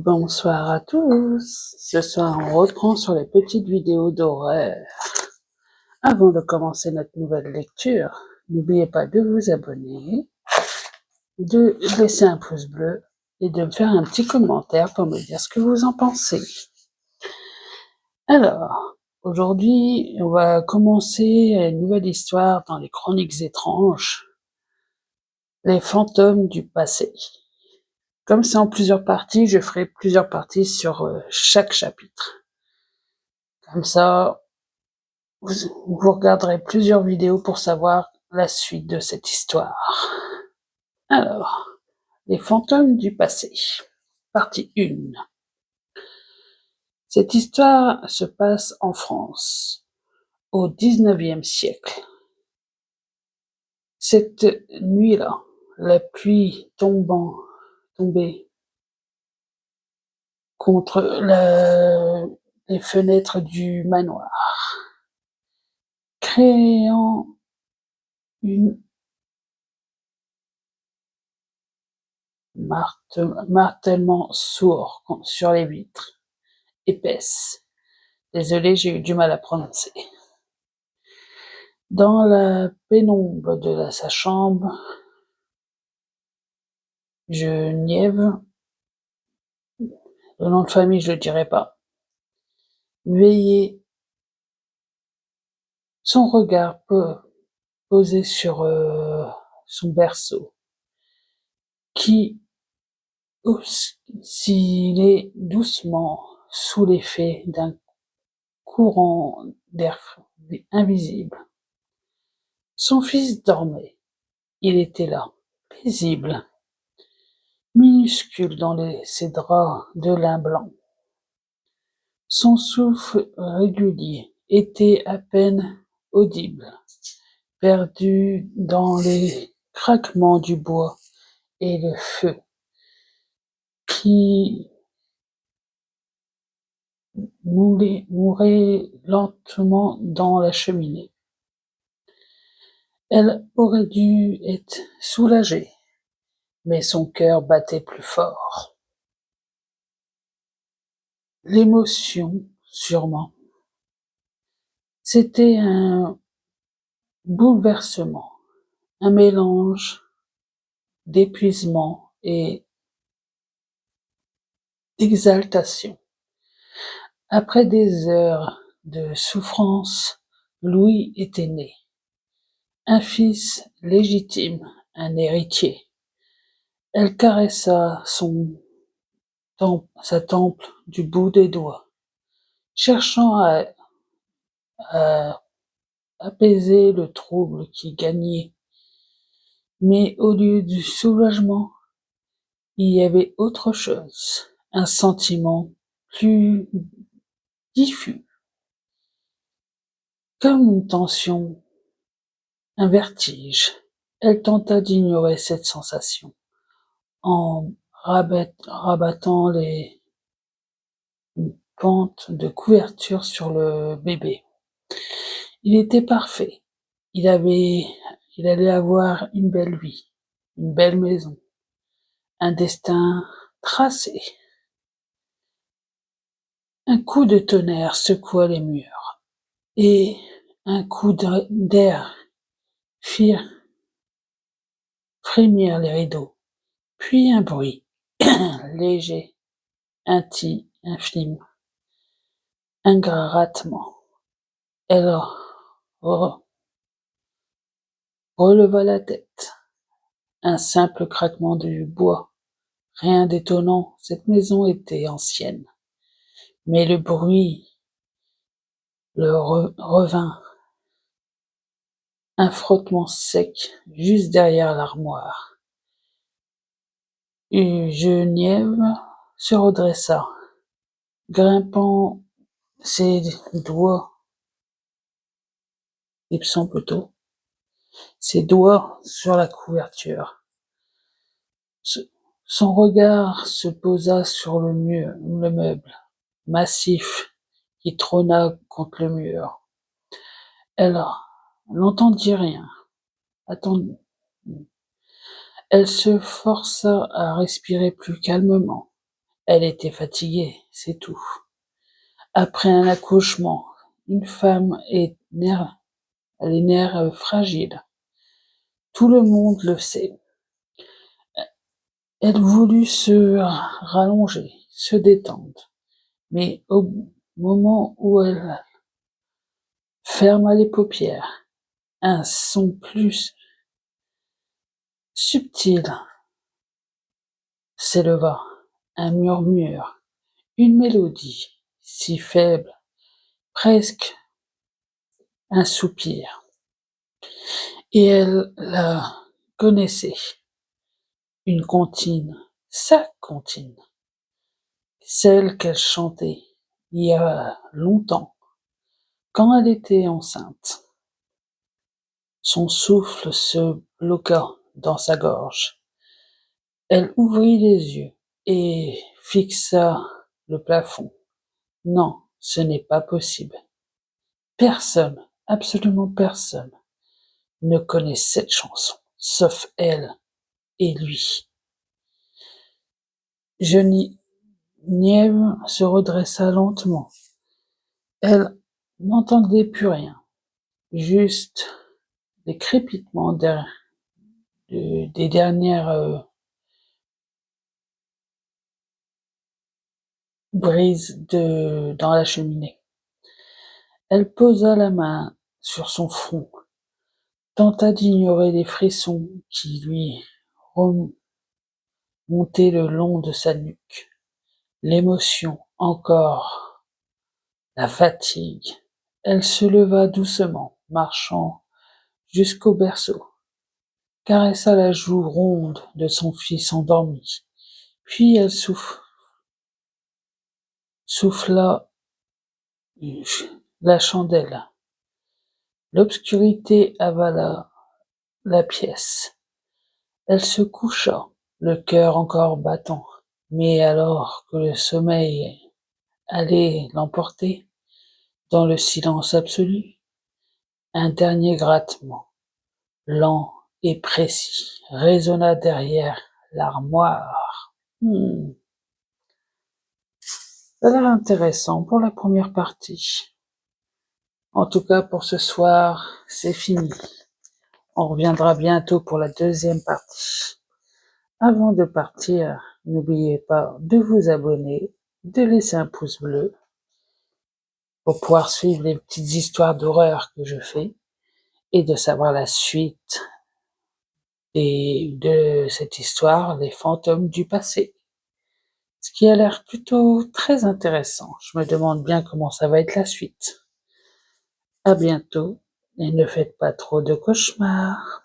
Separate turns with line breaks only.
Bonsoir à tous. Ce soir, on reprend sur les petites vidéos d'horreur. Avant de commencer notre nouvelle lecture, n'oubliez pas de vous abonner, de laisser un pouce bleu et de me faire un petit commentaire pour me dire ce que vous en pensez. Alors, aujourd'hui, on va commencer une nouvelle histoire dans les Chroniques étranges, les fantômes du passé. Comme c'est en plusieurs parties, je ferai plusieurs parties sur chaque chapitre. Comme ça, vous regarderez plusieurs vidéos pour savoir la suite de cette histoire. Alors, les fantômes du passé. Partie 1. Cette histoire se passe en France, au XIXe siècle. Cette nuit-là, la pluie tombait contre les fenêtres du manoir, créant une martèlement sourd sur les vitres, épaisses. Désolé, j'ai eu du mal à prononcer. Dans la pénombre de sa chambre, Geniève, le nom de famille je le dirai pas, veillait, son regard posé sur son berceau, qui oscillait doucement sous l'effet d'un courant d'air invisible. Son fils dormait. Il était là, paisible, minuscule dans ses draps de lin blanc. Son souffle régulier était à peine audible, perdu dans les craquements du bois et le feu qui mourait lentement dans la cheminée. Elle aurait dû être soulagée, mais son cœur battait plus fort. L'émotion, sûrement. C'était un bouleversement, un mélange d'épuisement et d'exaltation. Après des heures de souffrance, Louis était né. Un fils légitime, un héritier. Elle caressa sa tempe du bout des doigts, cherchant à apaiser le trouble qui gagnait. Mais au lieu du soulagement, il y avait autre chose, un sentiment plus diffus, comme une tension, un vertige. Elle tenta d'ignorer cette sensation en rabattant les pentes de couverture sur le bébé. Il était parfait. Il allait avoir une belle vie, une belle maison, un destin tracé. Un coup de tonnerre secoua les murs, et un coup d'air fit frémir les rideaux, puis un bruit léger, infime, un grattement. Elle releva la tête. Un simple craquement du bois. Rien d'étonnant, cette maison était ancienne. Mais le bruit revint. Un frottement sec, juste derrière l'armoire. Geniève se redressa, grimpant ses doigts sur la couverture. Son regard se posa sur le meuble, massif, qui trôna contre le mur. Elle n'entendit rien. Elle se força à respirer plus calmement. Elle était fatiguée, c'est tout. Après un accouchement, une femme a les nerfs fragiles. Tout le monde le sait. Elle voulut se rallonger, se détendre, mais au moment où elle ferma les paupières, un son plus subtil s'éleva, un murmure, une mélodie, si faible, presque un soupir, et elle la connaissait, une comptine, sa comptine, celle qu'elle chantait il y a longtemps, quand elle était enceinte. Son souffle se bloqua dans sa gorge. Elle ouvrit les yeux et fixa le plafond. Non, ce n'est pas possible. Personne, absolument personne, ne connaît cette chanson, sauf elle et lui. Geneviève se redressa lentement. Elle n'entendait plus rien, juste les crépitements des dernières brises dans la cheminée. Elle posa la main sur son front, tenta d'ignorer les frissons qui lui remontaient le long de sa nuque. L'émotion, encore, la fatigue. Elle se leva doucement, marchant jusqu'au berceau, caressa la joue ronde de son fils endormi, puis elle souffla la chandelle. L'obscurité avala la pièce. Elle se coucha, le cœur encore battant, mais alors que le sommeil allait l'emporter, dans le silence absolu, un dernier grattement, lent et précis, résonna derrière l'armoire. Ça a l'air intéressant pour la première partie. En tout cas, pour ce soir, c'est fini. On reviendra bientôt pour la deuxième partie. Avant de partir, n'oubliez pas de vous abonner, de laisser un pouce bleu pour pouvoir suivre les petites histoires d'horreur que je fais et de savoir la suite de cette histoire, les fantômes du passé. Ce qui a l'air plutôt très intéressant. Je me demande bien comment ça va être la suite. À bientôt et ne faites pas trop de cauchemars.